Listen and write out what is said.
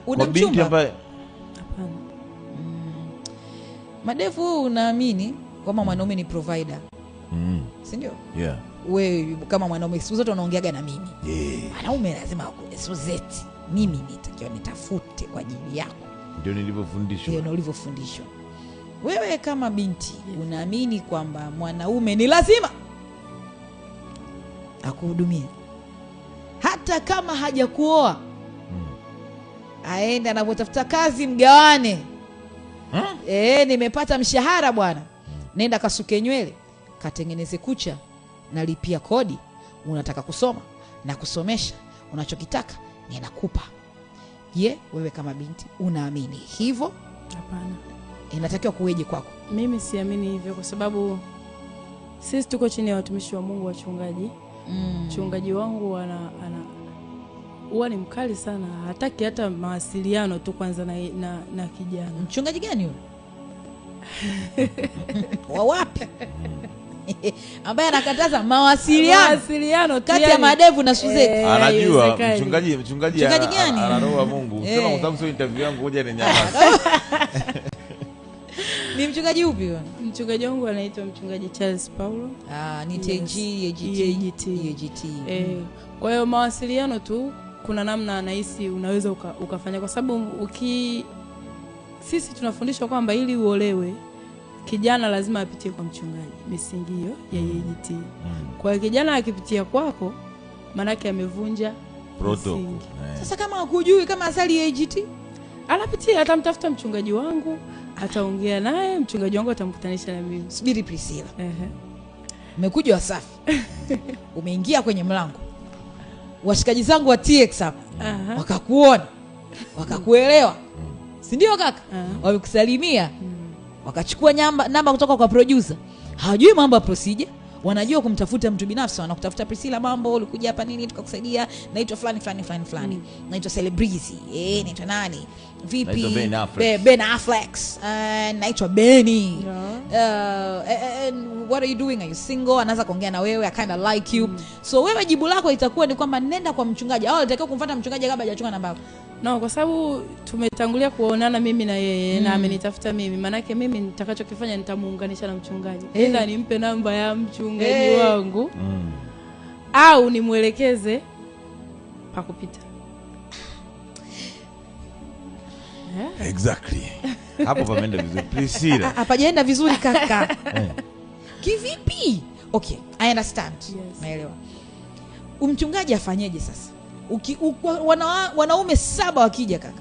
Una mchumba? Hapana. Madevu, unaamini kwamba mwanaume ni provider? Si ndio? Yeah. Wewe kama mwanaume siku zote unaongeaga na mimi. Mwanaume lazima suzeti. Mimi nitakiwa nitafute kwa ajili yako. Ndio nilivyofundishwa. Ndio nilivyofundishwa. Wewe kama binti unaamini kwamba mwanaume ni lazima akuhudumie hata kama hajakuoa? Aende anapotafuta kazi mgawane. Nimepata mshahara bwana. Nenda kasuke nywele, katengeneze kucha, nalipia kodi, unataka kusoma na kusomesha, unachokitaka ninakupa. Wewe kama binti unaamini hivyo? Hapana. Inatakiwa kuweje kwako? Mimi siamini hivyo kwa sababu sisi tuko chini ya watumishi wa Mungu, wachungaji. Mchungaji wangu huwa ni mkali sana, hataki hata mawasiliano tu kwanza na kijana. Mchungaji gani huyo? Wa wapi? Ambaye anakataza mawasiliano kati ya madevu na Suzeti. Anajua mchungaji gani? Ana roho wa Mungu. Sema kwa sababu sio interview yangu, ngoja ni nyamaza. Ni mchungaji upi huyo? Mchungaji wangu anaitwa mchungaji Charles Paulo. Ni TGT. Kwa hiyo mawasiliano tu kuna namna anahisi unaweza ukafanya, kwa sababu sisi tunafundishwa kwamba ili uolewe kijana lazima apitie kwa mchungaji, misingi hiyo ya EAGT. Kwa hiyo kijana akipitia kwako maana yake amevunja protocol. Sasa kama hukujui kama asali EAGT, anapitia, atamtafuta mchungaji wangu, ataongea naye, mchungaji wangu atamkutanisha na mimi. Subiri Priscilla. Umekuja Wasafi. Umeingia kwenye mlango. Washikaji zangu wa TX hapa wakakuona, wakakuelewa. Si ndio kaka? Wamekusalimia. Wakachukua namba kutoka kwa producer. Hawajui mambo ya procedure, wanajua kumtafuta mtu binafsi. Wanakutafuta Priscilla, mambo ulikuja hapa nini tukakusaidia, naitwa fulani. Naitwa Celebrity. Naitwa nani? Vipi? Ben Affleck. Naitwa Benny. And what are you doing? Are you single? Anaanza kuongea na wewe, I kind of like you. So wewe jibu lako itakuwa ni kwamba nenda kwa mchungaji, au unatakiwa kumfuata mchungaji kabla hajachukua namba yako? No, kwa sababu tumetangulia kuonana mimi na yeye na amenitafuta mimi. Maana yake mimi nitakachokifanya nitamuunganisha na mchungaji. Ila nimpe namba ya mchungaji wangu au nimuelekeze pa kupita. Exactly. Hapo pameenda vizuri Priscilla. Hapajaenda vizuri kaka. Kivipi? Okay, I understand. Naelewa. Mchungaji afanyeje sasa? Wanaume 7 wakija kaka,